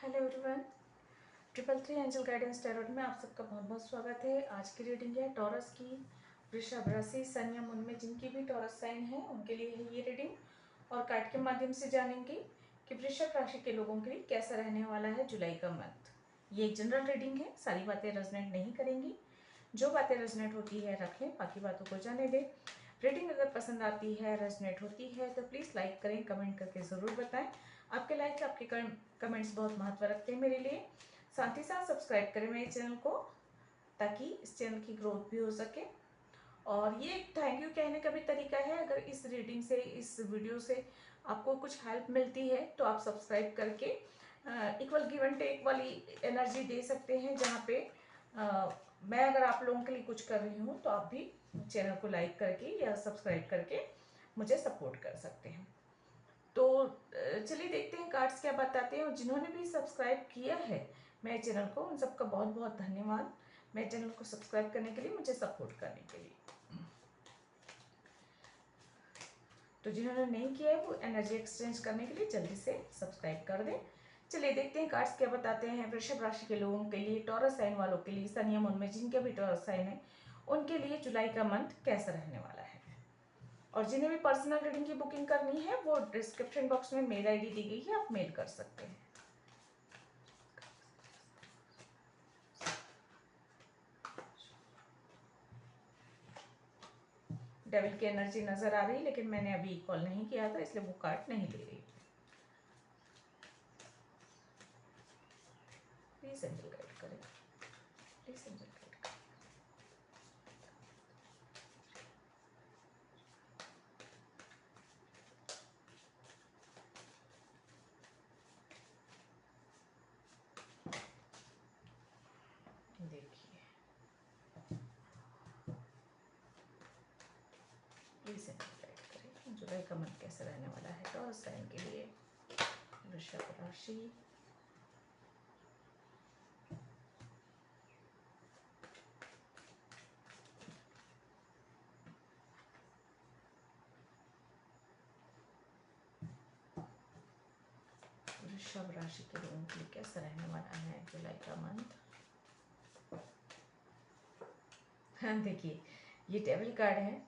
Hello everyone, 333 angel guidance tarot में आप सबका बहुत बहुत स्वागत है। आज की रीडिंग है टॉरस की, वृषभ राशि, सन या मून में जिनकी भी टॉरस साइन है उनके लिए है ये रीडिंग। और कार्ड के माध्यम से जानेंगे कि वृषभ राशि के लोगों के लिए कैसा रहने वाला है जुलाई का मंथ। ये एक जनरल रीडिंग है, सारी बातें रेजोनेट नहीं करेंगी। जो बातें रेजोनेट होती है रख लें, बाकी बातों को जाने दें। रीडिंग अगर पसंद आती है, रेजोनेट होती है तो प्लीज़ लाइक करें, कमेंट करके ज़रूर बताएं। आपके लाइक, आपके कमेंट्स बहुत महत्व रखते हैं मेरे लिए। साथ ही साथ सब्सक्राइब करें मेरे चैनल को ताकि इस चैनल की ग्रोथ भी हो सके। और ये थैंक यू कहने का भी तरीका है। अगर इस रीडिंग से, इस वीडियो से आपको कुछ हेल्प मिलती है तो आप सब्सक्राइब करके इक्वल गिव एंड टेक वाली एनर्जी दे सकते हैं, जहाँ पे मैं अगर आप लोगों के लिए कुछ कर रही हूँ तो आप भी चैनल को लाइक करके या सब्सक्राइब करके मुझे सपोर्ट कर सकते हैं। तो चलिए देखते हैं कार्ड्स क्या बताते हैं। और जिन्होंने भी सब्सक्राइब किया है मेरे चैनल को, उन सबका बहुत बहुत धन्यवाद मेरे चैनल को सब्सक्राइब करने के लिए, मुझे सपोर्ट करने के लिए। तो जिन्होंने नहीं किया है वो एनर्जी एक्सचेंज करने के लिए जल्दी से सब्सक्राइब कर दें। चलिए देखते हैं कार्ड्स क्या बताते हैं वृषभ राशि के लोगों के लिए, टॉरस साइन वालों के लिए, सन या मून में जिनके भी टॉरस साइन है उनके लिए जुलाई का मंथ कैसा रहने वाला है। और जिन्हें भी पर्सनल रीडिंग की बुकिंग करनी है वो डिस्क्रिप्शन बॉक्स में मेल आईडी दी गई है, आप मेल कर सकते हैं। डेविल की एनर्जी नजर आ रही, लेकिन मैंने अभी कॉल नहीं किया था इसलिए वो कार्ड नहीं ले रही। प्लीज एंजल गाइड करें, प्लीज एंजल गाइड करें। देखिए, प्लीज एंजल गाइड करें जुलाई का मंथ कैसे रहने वाला है टॉरस साइन के लिए, वृषभ राशि। वृषभ राशि के लोगों के लिए कैसा रहने वाला है जुलाई का मंथ। हाँ देखिए, ये टेबल कार्ड है,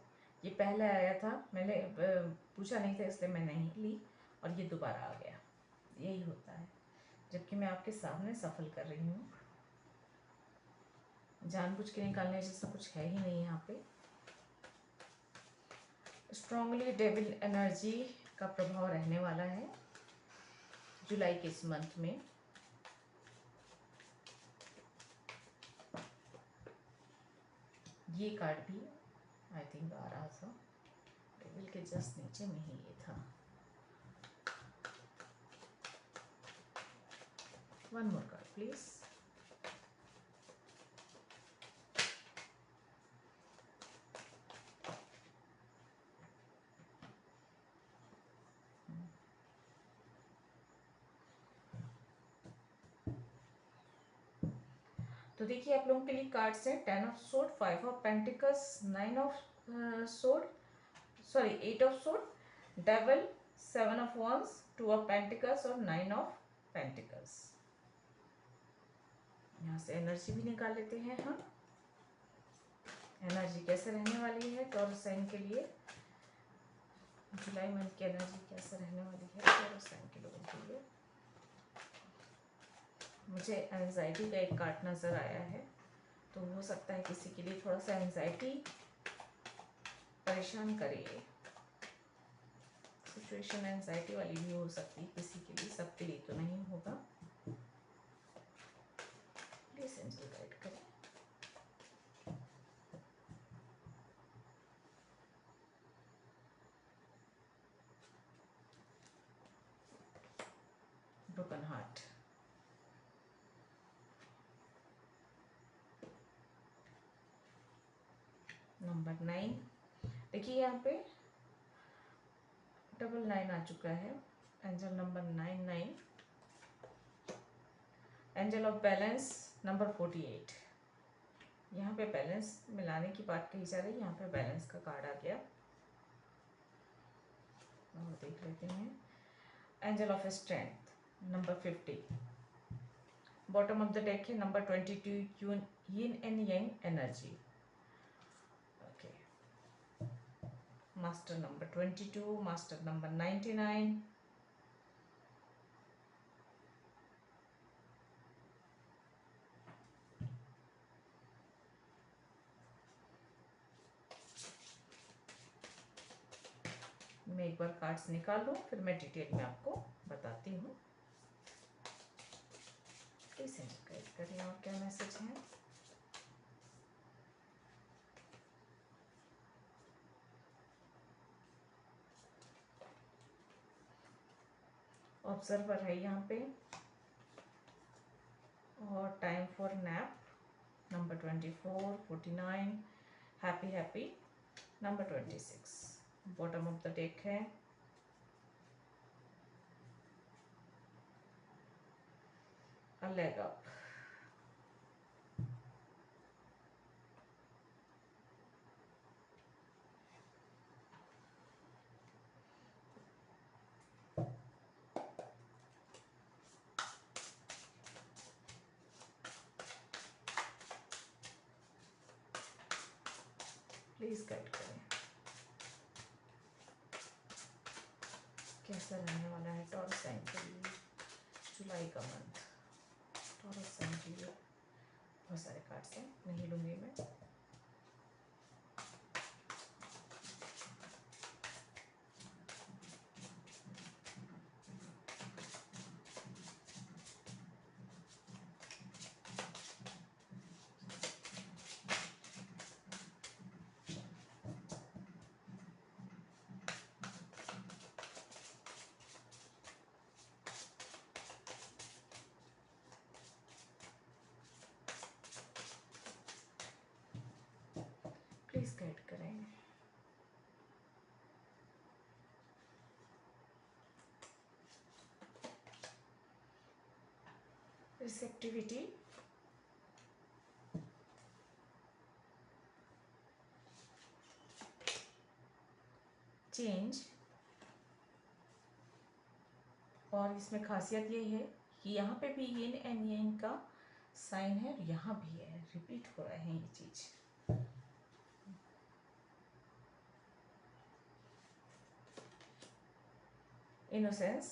ये पहले आया था, मैंने पूछा नहीं था इसलिए मैं नहीं ली, और ये दोबारा आ गया। यही होता है जबकि मैं आपके सामने सफल कर रही हूँ। जानबूझ के निकालने जैसा कुछ है ही नहीं यहाँ पे। स्ट्रांगली डेविल एनर्जी का प्रभाव रहने वाला है जुलाई के इस मंथ में। ये कार्ड भी आई थिंक आ रहा था, डेविल के जस्ट नीचे में ही ये था। One more card please. तो देखिए आप लोगों के लिए कार्ड्स हैं 10 of sword, 5 of pentacles, 9 of sword, sorry 8 of sword, devil, 7 of wands, 2 of pentacles और 9 ऑफ पेंटिकल्स। यहाँ से एनर्जी भी निकाल लेते हैं हम। एनर्जी कैसे रहने वाली है टॉरस साइन के लिए, जुलाई मंथ की एनर्जी कैसे रहने वाली है टॉरस साइन के लोगों के लिए। मुझे एंजाइटी का एक कार्ड नज़र आया है, तो हो सकता है किसी के लिए थोड़ा सा एंजाइटी परेशान करे। सिचुएशन एंजाइटी वाली भी हो सकती है किसी के लिए, सबके लिए तो नहीं होगा। प्लीज एंजल गाइड करें। Broken heart, number 9। देखिए यहाँ पे 999 आ चुका है, angel number 99, angel of balance number 48। यहाँ पे बैलेंस मिलाने की बात कही जा रही है, यहाँ पे बैलेंस का कार्ड आ गया और देख लेते हैं। Angel of strength number 50, bottom of the deck है number 22, yin and yang energy. Okay, master number 22, master number 99, मैं एक बार कार्ड्स निकाल लूँ, फिर मैं डिटेल में आपको बताती हूँ। प्लीज गाइड करिए और क्या मैसेज है। ऑब्जर्वर है यहाँ पे, और time for nap number 24, 49, happy happy number 26। Bottom of the deck है a leg up, please guide करें कैसा रहने वाला है टॉरस साइन के लिए जुलाई का मंथ। टॉरस साइन के लिए बहुत सारे कार्ड्स हैं, नहीं लूँगी मैं। प्लीज गाइड करें। रिसेप्टिविटी, चेंज, और इसमें खासियत ये है कि यहाँ पे भी यिन एंड यांग का साइन है और यहाँ भी है, रिपीट हो रहा है ये चीज। Innocence,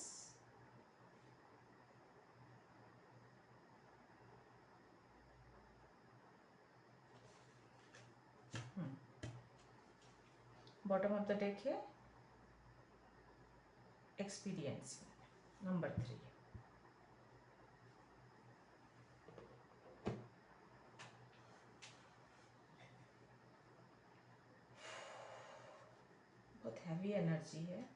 bottom of the deck है एक्सपीरियंस नंबर 3। बहुत हैवी एनर्जी है।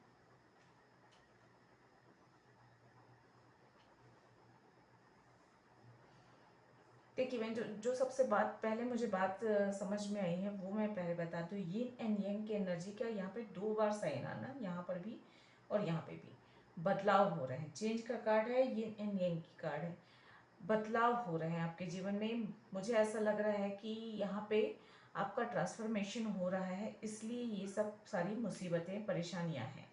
देखिए, मैं जो सबसे बात पहले मुझे बात समझ में आई है वो मैं पहले बता दूँ। यिन एंड यांग की एनर्जी का यहाँ पे 2 बार साइन आना, यहाँ पर भी और यहाँ पे भी बदलाव हो रहे हैं। चेंज का कार्ड है, यिन एंड यांग की कार्ड है, बदलाव हो रहे हैं आपके जीवन में। मुझे ऐसा लग रहा है कि यहाँ पे आपका ट्रांसफॉर्मेशन हो रहा है, इसलिए ये सब सारी मुसीबतें परेशानियाँ हैं।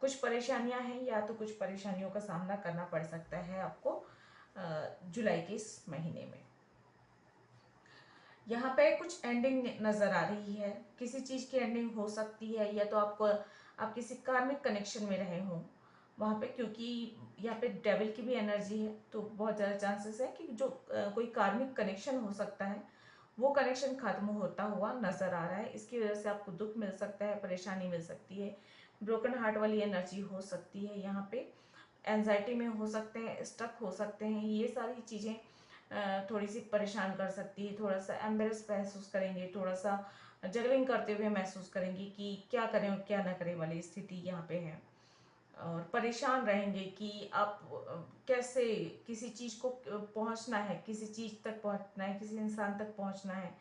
कुछ परेशानियाँ हैं, या तो कुछ परेशानियों का सामना करना पड़ सकता है आपको जुलाई के इस महीने में। यहाँ पे कुछ एंडिंग नज़र आ रही है, किसी चीज़ की एंडिंग हो सकती है, या तो आपको आप किसी कार्मिक कनेक्शन में रहे हों वहाँ पे, क्योंकि यहाँ पे डेविल की भी एनर्जी है, तो बहुत ज़्यादा चांसेस है कि जो कोई कार्मिक कनेक्शन हो सकता है वो कनेक्शन खत्म होता हुआ नज़र आ रहा है। इसकी वजह से आपको दुख मिल सकता है, परेशानी मिल सकती है, ब्रोकन हार्ट वाली एनर्जी हो सकती है, यहाँ पे एंजाइटी में हो सकते हैं, स्टक हो सकते हैं। ये सारी चीज़ें थोड़ी सी परेशान कर सकती है, थोड़ा सा एम्बेरस महसूस करेंगे, थोड़ा सा जगलिंग करते हुए महसूस करेंगे कि क्या करें और क्या ना करें वाली स्थिति यहाँ पे है। और परेशान रहेंगे कि आप कैसे किसी चीज़ को पहुंचना है, किसी चीज़ तक पहुंचना है, किसी इंसान तक पहुंचना है,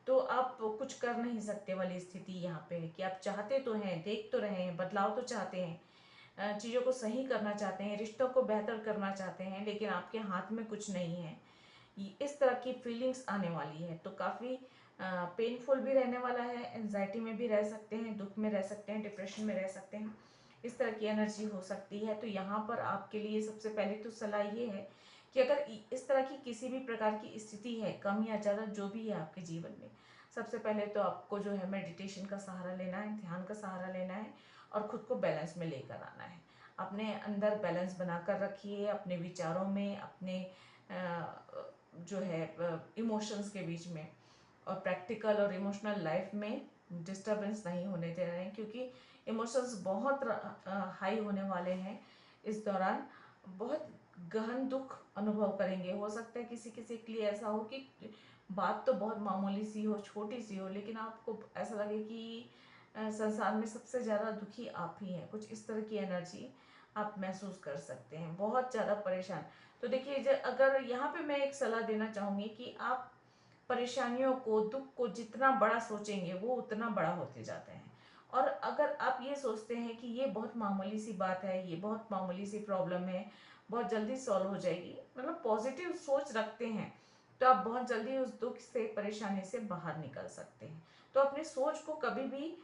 तो आप कुछ कर नहीं सकते वाली स्थिति यहाँ पे है। कि आप चाहते तो हैं, देख तो रहे हैं, बदलाव तो चाहते हैं, चीज़ों को सही करना चाहते हैं, रिश्तों को बेहतर करना चाहते हैं, लेकिन आपके हाथ में कुछ नहीं है। इस तरह की फीलिंग्स आने वाली है, तो काफ़ी पेनफुल भी रहने वाला है, एंजाइटी में भी रह सकते हैं, दुख में रह सकते हैं, डिप्रेशन में रह सकते हैं। इस तरह की एनर्जी हो सकती है। तो यहाँ पर आपके लिए सबसे पहले तो सलाह ये है कि अगर इस तरह की किसी भी प्रकार की स्थिति है, कम या ज़्यादा जो भी है आपके जीवन में, सबसे पहले तो आपको जो है मेडिटेशन का सहारा लेना है, ध्यान का सहारा लेना है और खुद को बैलेंस में लेकर आना है। अपने अंदर बैलेंस बनाकर रखिए, अपने विचारों में, अपने जो है इमोशंस के बीच में, और प्रैक्टिकल और इमोशनल लाइफ में डिस्टरबेंस नहीं होने दे रहे हैं, क्योंकि इमोशंस बहुत हाई होने वाले हैं इस दौरान। बहुत गहन दुख अनुभव करेंगे। हो सकता है किसी किसी के लिए ऐसा हो कि बात तो बहुत मामूली सी हो, छोटी सी हो, लेकिन आपको ऐसा लगे कि संसार में सबसे ज़्यादा दुखी आप ही हैं। कुछ इस तरह की एनर्जी आप महसूस कर सकते हैं, बहुत ज़्यादा परेशान। तो देखिए, अगर यहाँ पे मैं एक सलाह देना चाहूँगी कि आप परेशानियों को, दुख को जितना बड़ा सोचेंगे वो उतना बड़ा होते जाते हैं। और अगर आप ये सोचते हैं कि ये बहुत मामूली सी बात है, ये बहुत मामूली सी प्रॉब्लम है, बहुत जल्दी सॉल्व हो जाएगी, मतलब पॉजिटिव सोच रखते हैं, तो आप बहुत जल्दी उस दुख से, परेशानी से बाहर निकल सकते हैं। तो अपनी सोच को कभी भी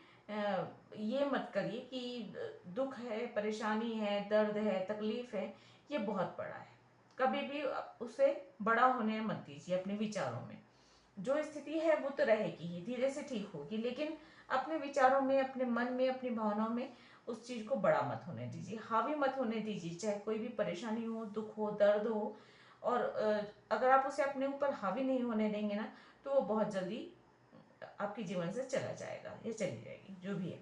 ये मत करिए कि दुख है, परेशानी है, दर्द है, तकलीफ है, ये बहुत बड़ा है। कभी भी उसे बड़ा होने मत दीजिए अपने विचारों में। जो स्थिति है वो तो रहेगी ही, धीरे से ठीक होगी, लेकिन अपने विचारों में, अपने मन में, अपनी भावनाओं में उस चीज को बड़ा मत होने दीजिए, हावी मत होने दीजिए। चाहे कोई भी परेशानी हो, दुख हो, दर्द हो, और अगर आप उसे अपने ऊपर हावी नहीं होने देंगे ना, तो वो बहुत जल्दी आपके जीवन से चला जाएगा या चली जाएगी, जो भी है।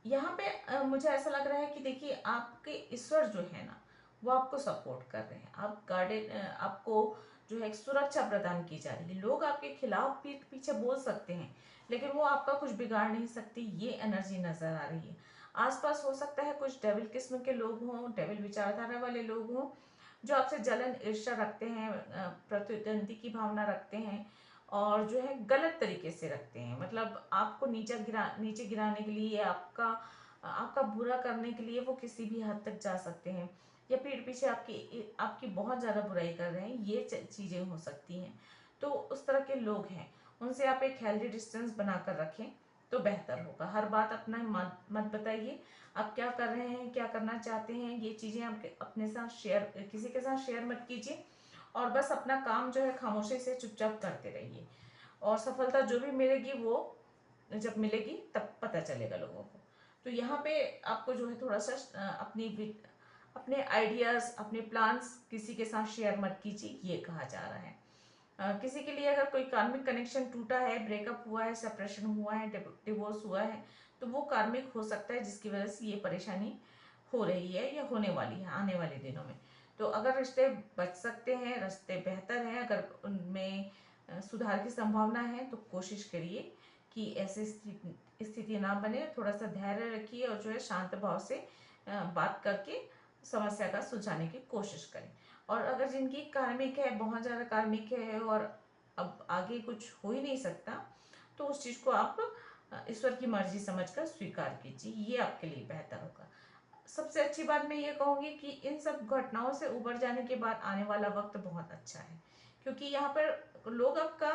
यहाँ पे मुझे ऐसा लग रहा है कि देखिए, आपके ईश्वर जो है ना, वो आपको सपोर्ट कर रहे हैं। आप गार्डन, आपको जो है एक सुरक्षा प्रदान की जा रही है। लोग आपके खिलाफ पीठ पीछे बोल सकते हैं, लेकिन वो आपका कुछ बिगाड़ नहीं सकती, ये एनर्जी नजर आ रही है। आसपास हो सकता है कुछ डेविल किस्म के लोग हों, डेविल विचारधारा वाले लोग हों, जो आपसे जलन, ईर्ष्या रखते हैं, प्रतिद्वंदी की भावना रखते हैं, और जो है गलत तरीके से रखते हैं। मतलब आपको नीचे गिराने के लिए, आपका बुरा करने के लिए वो किसी भी हद तक जा सकते हैं, या पीठ पीछे आपकी आपकी बहुत ज़्यादा बुराई कर रहे हैं, ये चीज़ें हो सकती हैं। तो उस तरह के लोग हैं, उनसे आप एक हेल्दी डिस्टेंस बनाकर रखें तो बेहतर होगा। हर बात अपना मत बताइए, आप क्या कर रहे हैं, क्या करना चाहते हैं, ये चीज़ें आप अपने साथ शेयर, किसी के साथ शेयर मत कीजिए, और बस अपना काम जो है खामोशी से चुपचाप करते रहिए। और सफलता जो भी मिलेगी वो जब मिलेगी तब पता चलेगा लोगों को। तो यहाँ पे आपको जो है थोड़ा सा अपने आइडियाज, अपने प्लान्स किसी के साथ शेयर मत कीजिए, ये कहा जा रहा है। किसी के लिए अगर कोई कार्मिक कनेक्शन टूटा है, ब्रेकअप हुआ है, सेपरेशन हुआ है, डिवोर्स हुआ है, तो वो कार्मिक हो सकता है जिसकी वजह से ये परेशानी हो रही है या होने वाली है आने वाले दिनों में। तो अगर रिश्ते बच सकते हैं, रिश्ते बेहतर हैं, अगर उनमें सुधार की संभावना है, तो कोशिश करिए कि ऐसी स्थिति ना बने। थोड़ा सा धैर्य रखिए और जो है शांत भाव से बात करके समस्या का सुलझाने की कोशिश करें। और अगर जिनकी कार्मिक है, बहुत ज़्यादा कार्मिक है, और अब आगे कुछ हो ही नहीं सकता, तो उस चीज़ को आप ईश्वर की मर्जी समझकर स्वीकार कीजिए, ये आपके लिए बेहतर होगा। सबसे अच्छी बात मैं ये कहूँगी कि इन सब घटनाओं से उबर जाने के बाद आने वाला वक्त बहुत अच्छा है, क्योंकि यहाँ पर लोग आपका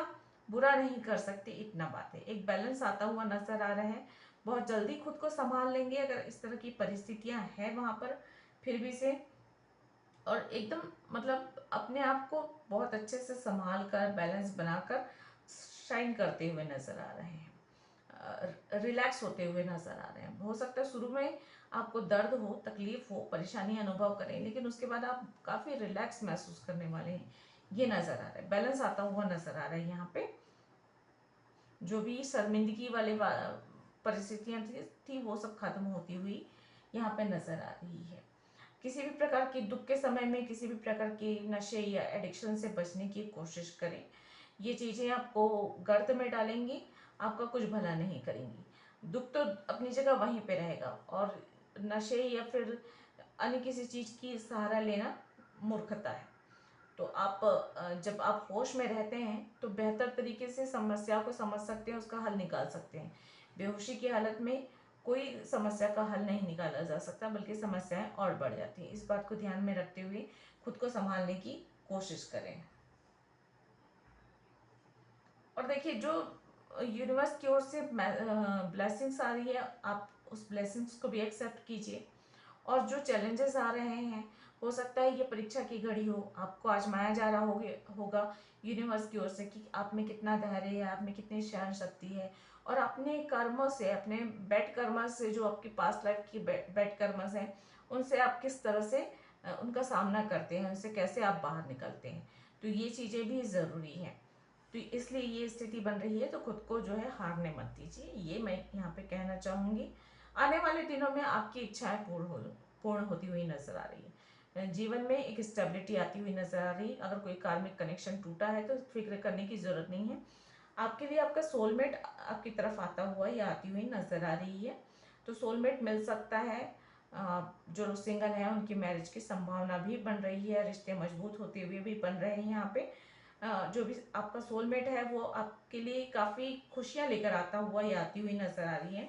बुरा नहीं कर सकते, इतना बात है। एक बैलेंस आता हुआ नजर आ रहा है, बहुत जल्दी खुद को संभाल लेंगे अगर इस तरह की परिस्थितियां हैं वहां पर, फिर भी से। और एकदम मतलब अपने आप को बहुत अच्छे से संभाल कर, बैलेंस बनाकर शाइन करते हुए नजर आ रहे हैं, रिलैक्स होते हुए नजर आ रहे हैं। हो सकता है शुरू में आपको दर्द हो, तकलीफ हो, परेशानी अनुभव करें, लेकिन उसके बाद आप काफी रिलैक्स महसूस करने वाले हैं, ये नजर आ रहा है। बैलेंस आता हुआ नजर आ रहा है यहाँ पे। जो भी शर्मिंदगी वाले परिस्थितियां थी वो सब खत्म होती हुई यहाँ पे नजर आ रही है। किसी भी प्रकार के दुख के समय में किसी भी प्रकार के नशे या एडिक्शन से बचने की कोशिश करें। ये चीज़ें आपको गर्त में डालेंगी, आपका कुछ भला नहीं करेंगी। दुख तो अपनी जगह वहीं पे रहेगा, और नशे या फिर अन्य किसी चीज़ की सहारा लेना मूर्खता है। तो आप जब आप होश में रहते हैं तो बेहतर तरीके से समस्याओं को समझ सकते हैं, उसका हल निकाल सकते हैं। बेहोशी की हालत में कोई समस्या का हल नहीं निकाला जा सकता, बल्कि समस्याएं और बढ़ जाती हैं। इस बात को ध्यान में रखते हुए खुद को संभालने की कोशिश करें। और देखिए, जो यूनिवर्स की ओर से ब्लेसिंग्स आ रही है, आप उस ब्लेसिंग्स को भी एक्सेप्ट कीजिए, और जो चैलेंजेस आ रहे हैं, हो सकता है ये परीक्षा की घड़ी हो, आपको आजमाया जा रहा होगा यूनिवर्स की ओर से कि आप में कितना धैर्य है, आप में कितनी सहन शक्ति है, और अपने कर्मों से, अपने बैड कर्म से, जो आपकी पास्ट लाइफ की बैड कर्म है, उनसे आप किस तरह से उनका सामना करते हैं, उनसे कैसे आप बाहर निकलते हैं। तो ये चीज़ें भी ज़रूरी हैं। तो इसलिए ये स्थिति बन रही है, तो खुद को जो है हारने मत दीजिए, ये मैं यहाँ पे कहना चाहूँगी। आने वाले दिनों में आपकी इच्छाएं पूर्ण होती हुई नजर आ रही है, जीवन में एक स्टेबिलिटी आती हुई नजर आ रही है। अगर कोई कार्मिक कनेक्शन टूटा है तो फिक्र करने की जरूरत नहीं है, आपके लिए आपका सोलमेट आपकी तरफ आता हुआ या आती हुई नजर आ रही है। तो सोलमेट मिल सकता है। जो सिंगल है उनकी मैरिज की संभावना भी बन रही है, रिश्ते मजबूत होते हुए भी बन रहे हैं यहाँ पे। जो भी आपका सोलमेट है वो आपके लिए काफ़ी खुशियाँ लेकर आता हुआ या आती हुई नजर आ रही है।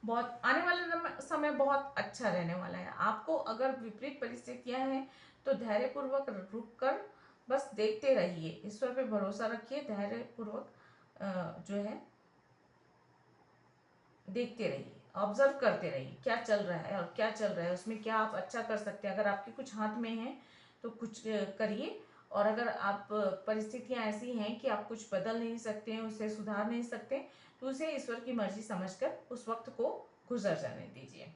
बहुत आने वाला समय बहुत अच्छा रहने वाला है। आपको अगर विपरीत परिस्थितियां हैं तो धैर्यपूर्वक रुक कर बस देखते रहिए, ईश्वर पे भरोसा रखिए, धैर्यपूर्वक जो है देखते रहिए, ऑब्जर्व करते रहिए क्या चल रहा है और क्या चल रहा है, उसमें क्या आप अच्छा कर सकते हैं। अगर आपके कुछ हाथ में है तो कुछ करिए, और अगर आप परिस्थितियां ऐसी हैं कि आप कुछ बदल नहीं सकते हैं, उसे सुधार नहीं सकते, तो उसे ईश्वर की मर्जी समझकर उस वक्त को गुजर जाने दीजिए।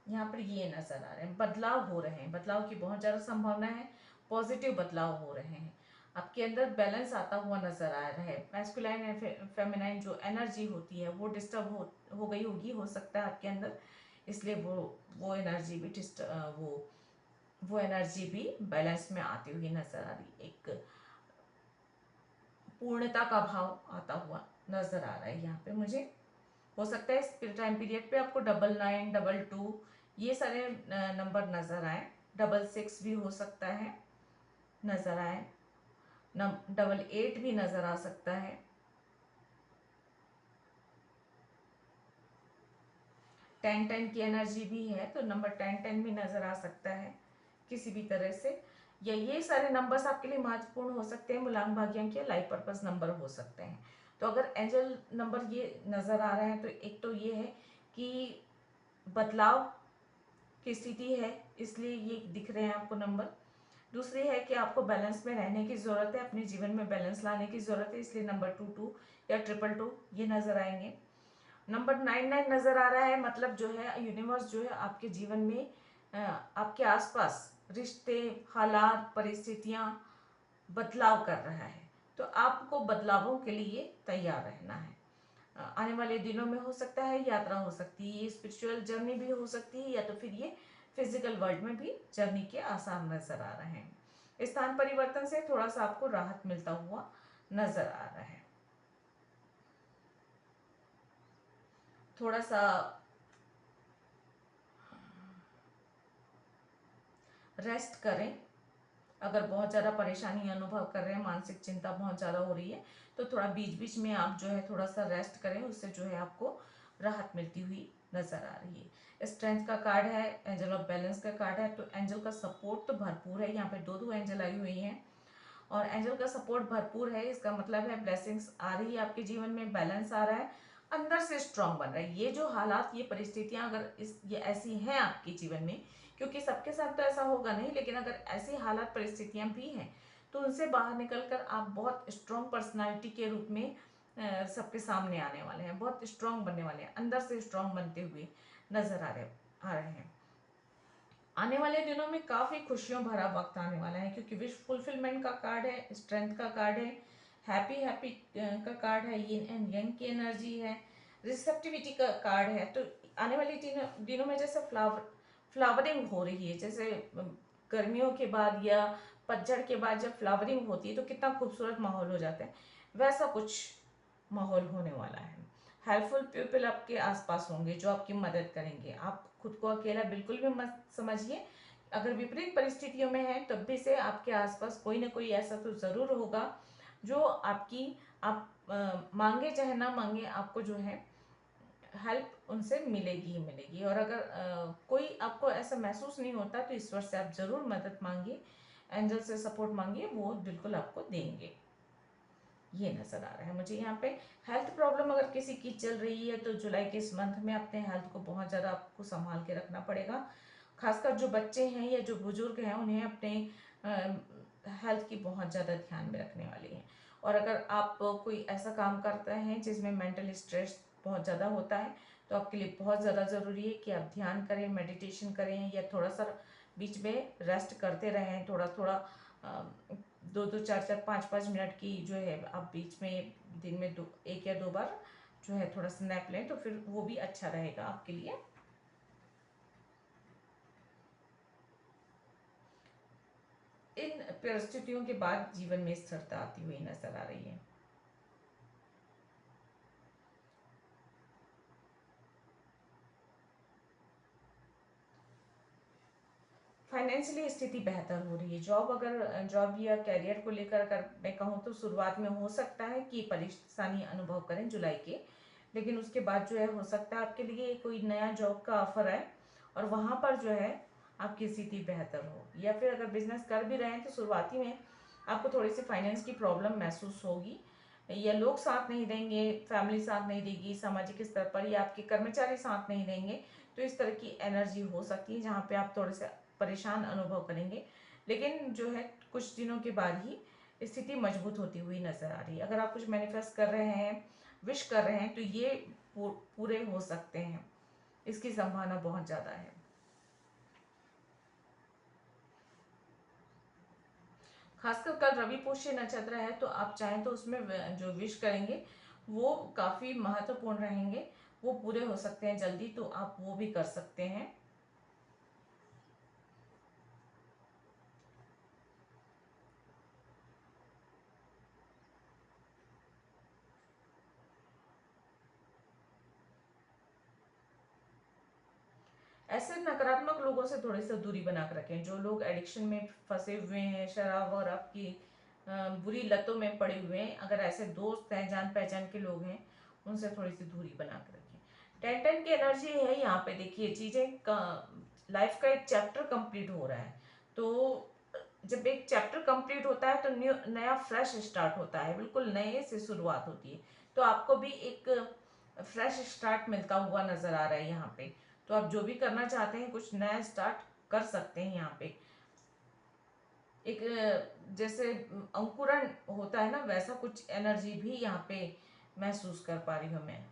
यहाँ पर ये नजर आ रहे हैं, बदलाव हो रहे हैं, बदलाव की बहुत ज़्यादा संभावना है, पॉजिटिव बदलाव हो रहे हैं। आपके अंदर बैलेंस आता हुआ नजर आ रहा है। मैस्कुलाइन एंड फेमिनाइन जो एनर्जी होती है वो डिस्टर्ब हो गई होगी, हो सकता है आपके अंदर, इसलिए वो एनर्जी भी वो एनर्जी भी बैलेंस में आती हुई नजर आ रही, एक पूर्णता का भाव आता हुआ नजर आ रहा है यहाँ पे मुझे। हो सकता है इस टाइम पीरियड पे आपको 99, 22 ये सारे नंबर नजर आए, 66 भी हो सकता है नजर आए, 88 भी नजर आ सकता है, 10 की एनर्जी भी है तो नंबर 10 भी नजर आ सकता है किसी भी तरह से। या ये सारे नंबर्स आपके लिए महत्वपूर्ण हो सकते हैं, मूलांक भाग्यांक या लाइफ पर्पस नंबर हो सकते हैं। तो अगर एंजल नंबर ये नजर आ रहे हैं तो एक तो ये है कि बदलाव की स्थिति है, इसलिए ये दिख रहे हैं आपको नंबर। दूसरी है कि आपको बैलेंस में रहने की ज़रूरत है, अपने जीवन में बैलेंस लाने की ज़रूरत है, इसलिए नंबर 22 या 222 ये नज़र आएंगे। नंबर 99 नज़र आ रहा है, मतलब जो है यूनिवर्स जो है आपके जीवन में आपके आसपास रिश्ते, हालात, परिस्थितियाँ बदलाव कर रहा है, तो आपको बदलावों के लिए तैयार रहना है। आने वाले दिनों में हो सकता है यात्रा हो सकती है, ये स्पिरिचुअल जर्नी भी हो सकती है, या तो फिर ये फिजिकल वर्ल्ड में भी जर्नी के आसार नजर आ रहे हैं। स्थान परिवर्तन से थोड़ा सा आपको राहत मिलता हुआ नजर आ रहा है। थोड़ा सा रेस्ट करें, अगर बहुत ज़्यादा परेशानी अनुभव कर रहे हैं, मानसिक चिंता बहुत ज़्यादा हो रही है, तो थोड़ा बीच बीच में आप जो है थोड़ा सा रेस्ट करें, उससे जो है आपको राहत मिलती हुई नजर आ रही है। स्ट्रेंथ का कार्ड है, एंजल ऑफ बैलेंस का कार्ड है, तो एंजल का सपोर्ट तो भरपूर है, यहाँ पे दो एंजल आई हुई हैं और एंजल का सपोर्ट भरपूर है, इसका मतलब है ब्लेसिंग्स आ रही है आपके जीवन में, बैलेंस आ रहा है, अंदर से स्ट्रांग बन रहा है। ये जो हालात, ये परिस्थितियां अगर ये ऐसी हैं आपके जीवन में, क्योंकि सबके साथ तो ऐसा होगा नहीं, लेकिन अगर ऐसी हालात परिस्थितियां भी हैं तो उनसे बाहर निकलकर आप बहुत स्ट्रांग पर्सनालिटी के रूप में सबके सामने आने वाले हैं, बहुत स्ट्रांग बनने वाले हैं, अंदर से स्ट्रांग बनते हुए नजर आ रहे हैं। आने वाले दिनों में काफ़ी खुशियों भरा वक्त आने वाला है, क्योंकि विश फुलफिलमेंट का कार्ड है, स्ट्रेंथ का कार्ड है, हैप्पी हैप्पी का कार्ड है, यिन एंड यंग की एनर्जी है, रिसेप्टिविटी का कार्ड है। तो आने वाले दिनों में जैसे फ्लावरिंग हो रही है, जैसे गर्मियों के बाद या पतझड़ के बाद जब फ्लावरिंग होती है तो कितना खूबसूरत माहौल हो जाता है, वैसा कुछ माहौल होने वाला है। हेल्पफुल पीपल आपके आसपास होंगे जो आपकी मदद करेंगे, आप खुद को अकेला बिल्कुल भी मत समझिए। अगर विपरीत परिस्थितियों में है तब भी से आपके आसपास कोई ना कोई ऐसा तो ज़रूर होगा जो आप मांगे चाहे ना मांगे, आपको जो है हेल्प उनसे मिलेगी ही मिलेगी। और अगर कोई आपको ऐसा महसूस नहीं होता तो ईश्वर से आप ज़रूर मदद मांगिए, एंजल से सपोर्ट मांगिए, वो बिल्कुल आपको देंगे। ये नज़र आ रहा है मुझे यहाँ पे। हेल्थ प्रॉब्लम अगर किसी की चल रही है तो जुलाई के इस मंथ में अपने हेल्थ को बहुत ज़्यादा आपको संभाल के रखना पड़ेगा। खासकर जो बच्चे हैं या जो बुजुर्ग हैं उन्हें अपने हेल्थ की बहुत ज़्यादा ध्यान में रखने वाली है। और अगर आप कोई ऐसा काम करते हैं जिसमें मेंटल स्ट्रेस बहुत ज़्यादा होता है तो आपके लिए बहुत ज़्यादा ज़रूरी है कि आप ध्यान करें, मेडिटेशन करें या थोड़ा सा बीच में रेस्ट करते रहें। थोड़ा थोड़ा 2-2 4-4 5-5 मिनट की जो है आप बीच में दिन में 1 या 2 बार जो है थोड़ा सा नैप लें तो फिर वो भी अच्छा रहेगा आपके लिए। इन परिस्थितियों के बाद जीवन में स्थिरता आती हुई नजर आ रही है। फाइनेंशियली स्थिति बेहतर हो रही है। जॉब या कैरियर को लेकर अगर मैं कहूँ तो शुरुआत में हो सकता है कि परेशानी अनुभव करें जुलाई के, लेकिन उसके बाद जो है हो सकता है आपके लिए कोई नया जॉब का ऑफर आए और वहाँ पर जो है आपकी स्थिति बेहतर हो। या फिर अगर बिजनेस कर भी रहे हैं तो शुरुआती में आपको थोड़ी सी फाइनेंस की प्रॉब्लम महसूस होगी, या लोग साथ नहीं देंगे, फैमिली साथ नहीं देगी, सामाजिक स्तर पर या आपके कर्मचारी साथ नहीं देंगे। तो इस तरह की एनर्जी हो सकती है जहाँ पे आप थोड़े से परेशान अनुभव करेंगे, लेकिन जो है कुछ दिनों के बाद ही स्थिति मजबूत होती हुई नजर आ रही है। अगर आप कुछ मैनिफेस्ट कर रहे हैं, विश कर रहे हैं तो ये पूरे हो सकते हैं, इसकी संभावना बहुत ज़्यादा है। खासकर कल रवि पुष्य नक्षत्र है तो आप चाहें तो उसमें जो विश करेंगे वो काफ़ी महत्वपूर्ण रहेंगे, वो पूरे हो सकते हैं जल्दी, तो आप वो भी कर सकते हैं। ऐसे नकारात्मक लोगों से थोड़ी सी दूरी बना कर रखें। जो लोग एडिक्शन में फंसे हुए हैं, शराब और आपकी बुरी लतों में पड़े हुए हैं, अगर ऐसे दोस्त हैं, जान पहचान के लोग हैं, उनसे थोड़ी सी दूरी बना कर रखें। 10-10 की एनर्जी है यहाँ पे। देखिए चीज़ें लाइफ का एक चैप्टर कंप्लीट हो रहा है, तो जब एक चैप्टर कंप्लीट होता है तो न्यू नया फ्रेश स्टार्ट होता है, बिल्कुल नए से शुरुआत होती है। तो आपको भी एक फ्रेश स्टार्ट मिलता हुआ नजर आ रहा है यहाँ पे। तो आप जो भी करना चाहते हैं कुछ नया स्टार्ट कर सकते हैं यहाँ पे। एक जैसे अंकुरण होता है ना, वैसा कुछ एनर्जी भी यहाँ पे महसूस कर पा रही हूँ मैं।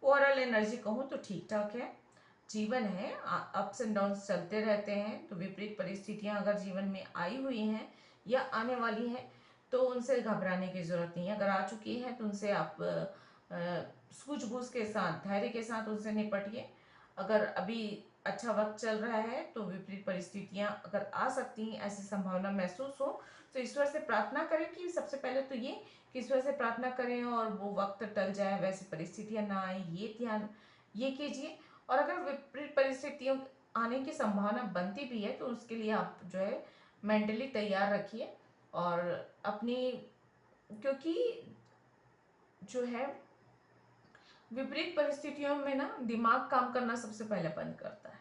ओवरऑल एनर्जी कहूँ तो ठीक ठाक है। जीवन है, अप्स एंड डाउन्स चलते रहते हैं, तो विपरीत परिस्थितियां अगर जीवन में आई हुई हैं या आने वाली हैं तो उनसे घबराने की जरूरत नहीं है। अगर आ चुकी है तो उनसे आप सूझबूझ के साथ, धैर्य के साथ उनसे निपटिए। अगर अभी अच्छा वक्त चल रहा है तो विपरीत परिस्थितियां अगर आ सकती हैं, ऐसी संभावना महसूस हो तो ईश्वर से प्रार्थना करें कि सबसे पहले तो ये कि ईश्वर से प्रार्थना करें और वो वक्त टल जाए, वैसी परिस्थितियां ना आए, ये ध्यान ये कीजिए। और अगर विपरीत परिस्थितियों आने की संभावना बनती भी है तो उसके लिए आप जो है मेंटली तैयार रखिए। और अपनी, क्योंकि जो है विपरीत परिस्थितियों में ना दिमाग काम करना सबसे पहले बंद करता है,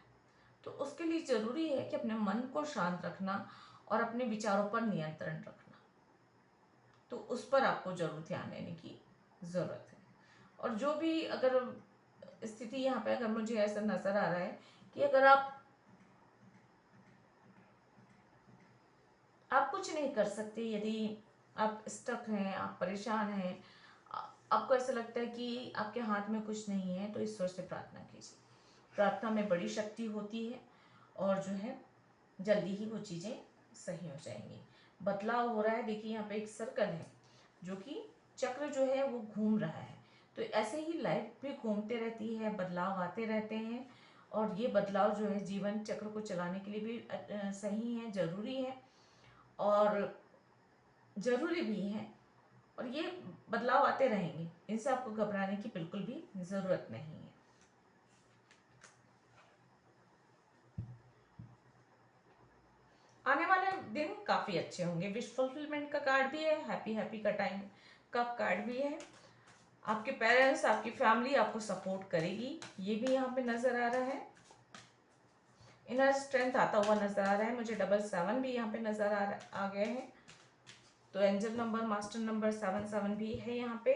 तो उसके लिए जरूरी है कि अपने मन को शांत रखना और अपने विचारों पर नियंत्रण रखना। तो उस पर आपको जरूर ध्यान देने की जरूरत है। और जो भी अगर स्थिति यहाँ पे अगर मुझे ऐसा नजर आ रहा है कि अगर आप कुछ नहीं कर सकते, यदि आप स्टक हैं, आप परेशान हैं, आपको ऐसा लगता है कि आपके हाथ में कुछ नहीं है, तो ईश्वर से प्रार्थना कीजिए। प्रार्थना में बड़ी शक्ति होती है और जो है जल्दी ही वो चीज़ें सही हो जाएंगी। बदलाव हो रहा है, देखिए यहाँ पे एक सर्कल है जो कि चक्र जो है वो घूम रहा है। तो ऐसे ही लाइफ भी घूमते रहती है, बदलाव आते रहते हैं, और ये बदलाव जो है जीवन चक्र को चलाने के लिए भी सही है, ज़रूरी है और ज़रूरी भी है। और ये बदलाव आते रहेंगे, इनसे आपको घबराने की बिल्कुल भी ज़रूरत नहीं है। आने वाले दिन काफ़ी अच्छे होंगे। विश फुलफिलमेंट का कार्ड भी है, हैप्पी हैप्पी का टाइम का कार्ड भी है। आपके पेरेंट्स, आपकी फैमिली आपको सपोर्ट करेगी, ये भी यहाँ पे नज़र आ रहा है। इनर स्ट्रेंथ आता हुआ नजर आ रहा है मुझे। 77 भी यहाँ पे नजर आ गए हैं। तो एंजल नंबर, मास्टर नंबर 77 भी है यहाँ पे।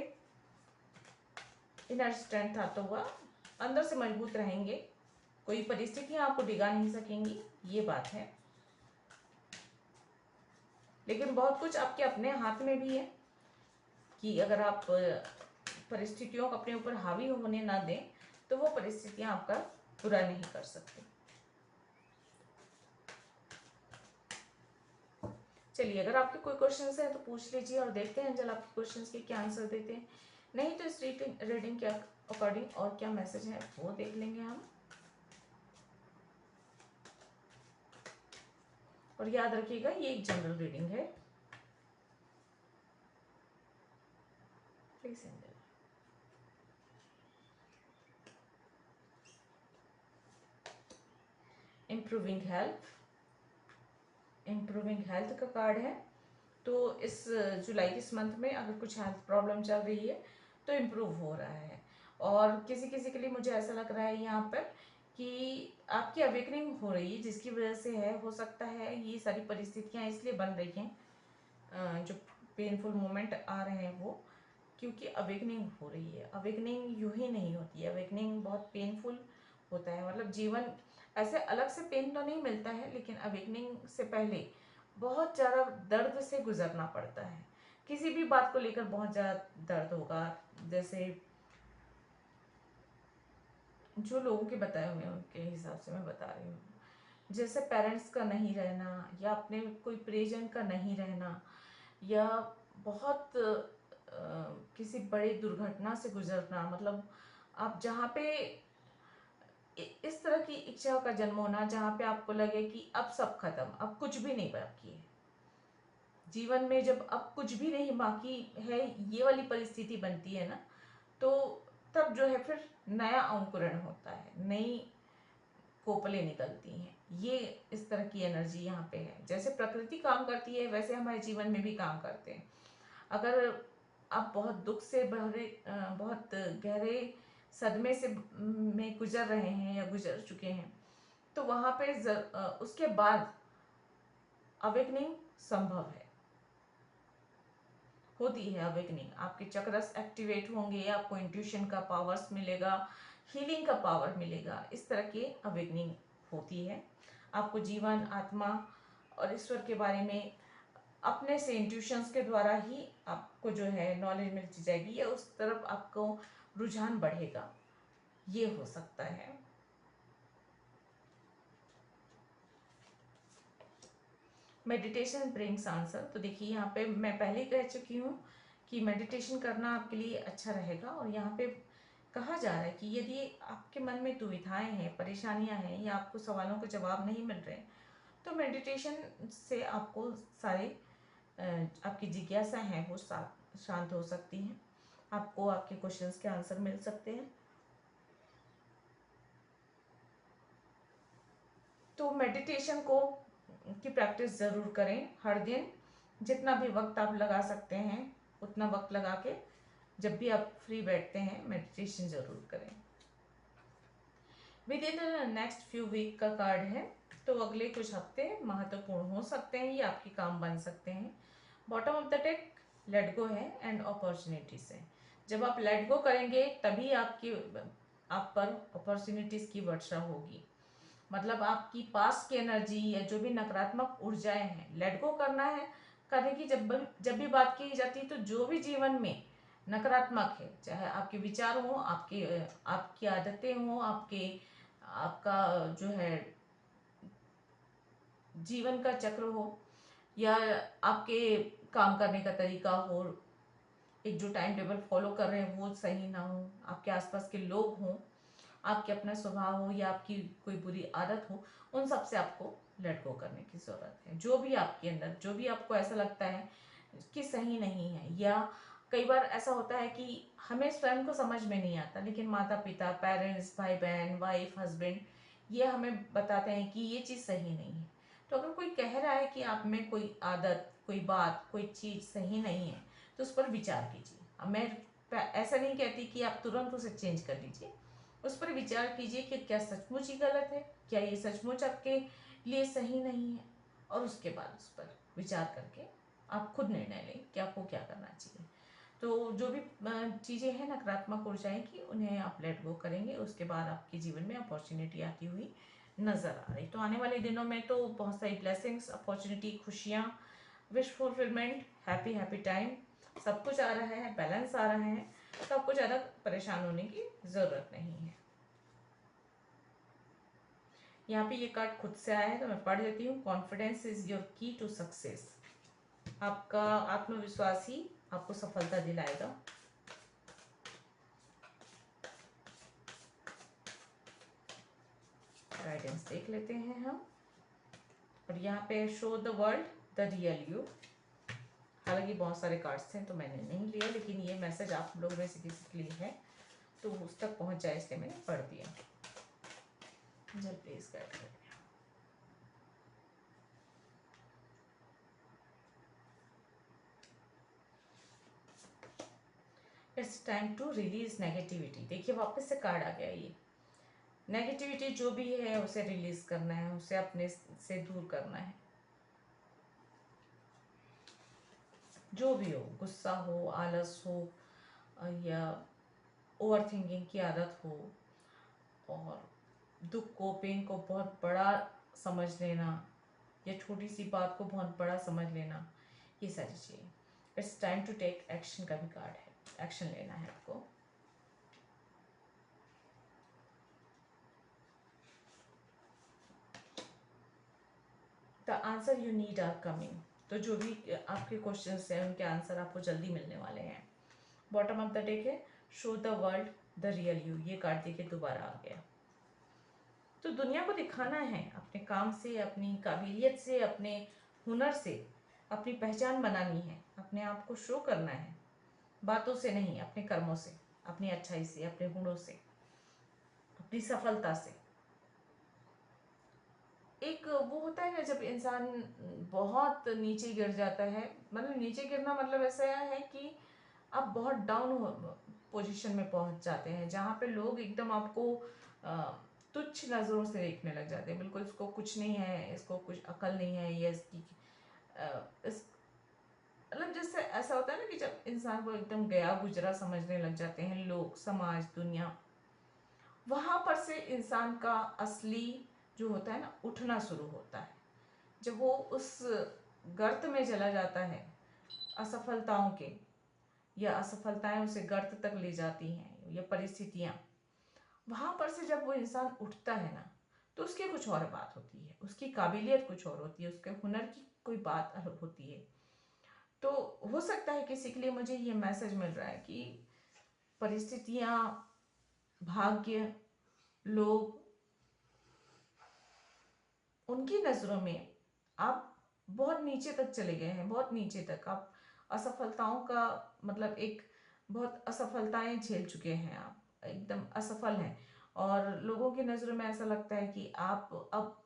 इनर स्ट्रेंथ आता हुआ, अंदर से मजबूत रहेंगे, कोई परिस्थितियां आपको डिगा नहीं सकेंगी, ये बात है। लेकिन बहुत कुछ आपके अपने हाथ में भी है कि अगर आप परिस्थितियों को अपने ऊपर हावी होने ना दें तो वो परिस्थितियां आपका बुरा नहीं कर सकती। चलिए, अगर आपके कोई क्वेश्चंस हैं तो पूछ लीजिए और देखते हैं एंजल आपके क्वेश्चंस के क्या आंसर देते हैं। नहीं तो इस रीडिंग के अकॉर्डिंग और क्या मैसेज है वो देख लेंगे हम। और याद रखिएगा ये एक जनरल रीडिंग है। Please angel. Improving health, improving health का कार्ड है। तो इस जुलाई के इस मंथ में अगर कुछ हेल्थ प्रॉब्लम चल रही है तो इम्प्रूव हो रहा है। और किसी किसी के लिए मुझे ऐसा लग रहा है यहाँ पर कि आपकी अवेकनिंग हो रही है, जिसकी वजह से है, हो सकता है ये सारी परिस्थितियाँ इसलिए बन रही हैं, जो पेनफुल मोमेंट आ रहे हैं वो, क्योंकि अवेकनिंग हो रही है। अवेकनिंग यूं ही नहीं होती है, अवेकनिंग बहुत पेनफुल होता है। मतलब जीवन ऐसे अलग से पेन तो नहीं मिलता है, लेकिन अवेकनिंग से पहले बहुत ज़्यादा दर्द से गुजरना पड़ता है। किसी भी बात को लेकर बहुत ज़्यादा दर्द होगा। जैसे जो लोगों के बताए हुए हैं उनके हिसाब से मैं बता रही हूँ, जैसे पेरेंट्स का नहीं रहना, या अपने कोई प्रियजन का नहीं रहना, या बहुत किसी बड़ी दुर्घटना से गुजरना। मतलब आप जहाँ पे इस तरह की इच्छा का जन्म होना जहाँ पे आपको लगे कि अब सब खत्म, अब कुछ भी नहीं बाकी है जीवन में। जब अब कुछ भी नहीं बाकी है, ये वाली परिस्थिति बनती है ना, तो तब जो है फिर नया अंकुरण होता है, नई कोपलें निकलती हैं। ये इस तरह की एनर्जी यहाँ पे है। जैसे प्रकृति काम करती है वैसे हमारे जीवन में भी काम करते हैं। अगर आप बहुत दुख से भरे, बहुत गहरे सदमे से में गुजर रहे हैं या गुजर चुके हैं, तो वहाँ पे उसके बाद अवेकनिंग संभव है, होती है अवेकनिंग। आपके चक्रस एक्टिवेट होंगे, आपको इंट्यूशन का पावर्स मिलेगा, हीलिंग का पावर मिलेगा। इस तरह की अवेकनिंग होती है। आपको जीवन, आत्मा और ईश्वर के बारे में अपने से इंट्यूशंस के द्वारा ही आपको जो है नॉलेज मिल जाएगी, या उस तरफ आपको रुझान बढ़ेगा, ये हो सकता है। Meditation brings answer. तो देखिए यहाँ पे मैं पहले कह चुकी हूँ कि मेडिटेशन करना आपके लिए अच्छा रहेगा। और यहाँ पे कहा जा रहा है कि यदि आपके मन में दुविधाएं हैं, परेशानियां हैं, या आपको सवालों के जवाब नहीं मिल रहे, तो मेडिटेशन से आपको सारे आपकी जिज्ञासा हैं वो शांत हो सकती हैं। आपको आपके क्वेश्चंस के आंसर मिल सकते हैं। तो मेडिटेशन को की प्रैक्टिस ज़रूर करें हर दिन। जितना भी वक्त आप लगा सकते हैं उतना वक्त लगा के जब भी आप फ्री बैठते हैं मेडिटेशन ज़रूर करें। Within next few week का कार्ड है। तो अगले कुछ हफ्ते महत्वपूर्ण हो सकते हैं, ये आपके काम बन सकते हैं। Bottom of the deck let go है एंड अपॉर्चुनिटीज है। जब आप लेट गो करेंगे तभी आप पर अपॉर्चुनिटीज की वर्षा होगी। मतलब आपकी पास की एनर्जी या जो भी नकारात्मक ऊर्जाएं हैं लेट गो करना है। करने की जब भी बात की जाती है तो जो भी जीवन में नकारात्मक है, चाहे आपके विचार हो, आपकी आदतें हो, आपका जो है जीवन का चक्र हो, या आपके काम करने का तरीका हो, एक जो टाइम टेबल फॉलो कर रहे हैं वो सही ना हो, आपके आसपास के लोग हों, आपके अपना स्वभाव हो, या आपकी कोई बुरी आदत हो, उन सब से आपको लेट गो करने की ज़रूरत है। जो भी आपके अंदर, जो भी आपको ऐसा लगता है कि सही नहीं है, या कई बार ऐसा होता है कि हमें स्वयं को समझ में नहीं आता, लेकिन माता पिता, पेरेंट्स, भाई बहन, वाइफ, हस्बैंड, ये हमें बताते हैं कि ये चीज़ सही नहीं है। तो अगर कोई कह रहा है कि आप में कोई आदत, कोई बात, कोई चीज़ सही नहीं है, तो उस पर विचार कीजिए। अब मैं ऐसा नहीं कहती कि आप तुरंत उसे चेंज कर लीजिए, उस पर विचार कीजिए कि क्या सचमुच ही गलत है, क्या ये सचमुच आपके लिए सही नहीं है, और उसके बाद उस पर विचार करके आप खुद निर्णय लें कि आपको क्या करना चाहिए। तो जो भी चीज़ें हैं नकारात्मक ऊर्जाएं की, उन्हें आप लेट गो करेंगे, उसके बाद आपके जीवन में अपॉर्चुनिटी आती हुई नज़र आ रही। तो आने वाले दिनों में तो बहुत सारी ब्लेसिंग्स, अपॉर्चुनिटी, खुशियाँ, wish fulfilment, happy happy time, सब कुछ आ रहा है, बैलेंस आ रहा है। तो आपको ज़्यादा परेशान होने की ज़रूरत नहीं है। यहाँ पे ये कार्ड खुद से आया है तो मैं पढ़ देती हूँ। कॉन्फिडेंस इज योर की टू सक्सेस। आपका आत्मविश्वास ही आपको सफलता दिलाएगा। गाइडेंस देख लेते हैं हम। और यहाँ पे show the world the real you. हालांकि बहुत सारे कार्ड्स थे तो मैंने नहीं लिया, लेकिन ये मैसेज आप लोग में से किसी के लिए है तो उस तक पहुँच जाए इसलिए मैंने पढ़ दिया। जल प्लीज गाइड करें। It's time to release negativity. देखिए वापस से कार्ड आ गया। ये नेगेटिविटी जो भी है उसे रिलीज करना है, उसे अपने से दूर करना है। जो भी हो, गुस्सा हो, आलस हो, या ओवर थिंकिंग की आदत हो, और दुख को, पेन को बहुत बड़ा समझ लेना, या छोटी सी बात को बहुत बड़ा समझ लेना, ये सारी चीज़ें। It's time to take action का भी कार्ड है। एक्शन लेना है आपको। The answer you need are coming. तो जो भी आपके क्वेश्चंस हैं उनके आंसर आपको जल्दी मिलने वाले हैं। बॉटम ऑफ द डेक है show the world the real you. ये कार्ड देखिए दोबारा आ गया। तो दुनिया को दिखाना है अपने काम से, अपनी काबिलियत से, अपने हुनर से, अपनी पहचान बनानी है, अपने आप को शो करना है, बातों से नहीं, अपने कर्मों से, अपनी अच्छाई से, अपने गुणों से, अपनी सफलता से। एक वो होता है ना जब इंसान बहुत नीचे गिर जाता है, मतलब नीचे गिरना मतलब ऐसा है कि आप बहुत डाउन पोजीशन में पहुंच जाते हैं, जहाँ पे लोग एकदम आपको तुच्छ नज़रों से देखने लग जाते हैं। बिल्कुल इसको कुछ नहीं है, इसको कुछ अकल नहीं है, ये इसकी इस मतलब जैसे ऐसा होता है ना कि जब इंसान को एकदम गया गुजरा समझने लग जाते हैं लोग, समाज, दुनिया, वहां पर से इंसान का असली जो होता है ना उठना शुरू होता है। जब वो उस गर्त में चला जाता है असफलताओं के, या असफलताएं उसे गर्त तक ले जाती हैं, या परिस्थितियां, वहां पर से जब वो इंसान उठता है ना तो उसकी कुछ और बात होती है, उसकी काबिलियत कुछ और होती है, उसके हुनर की कोई बात अलग होती है। तो हो सकता है किसी के लिए मुझे ये मैसेज मिल रहा है कि परिस्थितियां, भाग्य, लोग, उनकी नज़रों में आप बहुत नीचे तक चले गए हैं, बहुत नीचे तक आप असफलताओं का मतलब एक बहुत असफलताएं झेल चुके हैं, आप एकदम असफल हैं, और लोगों की नज़रों में ऐसा लगता है कि आप अब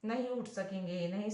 नहीं उठ सकेंगे, नहीं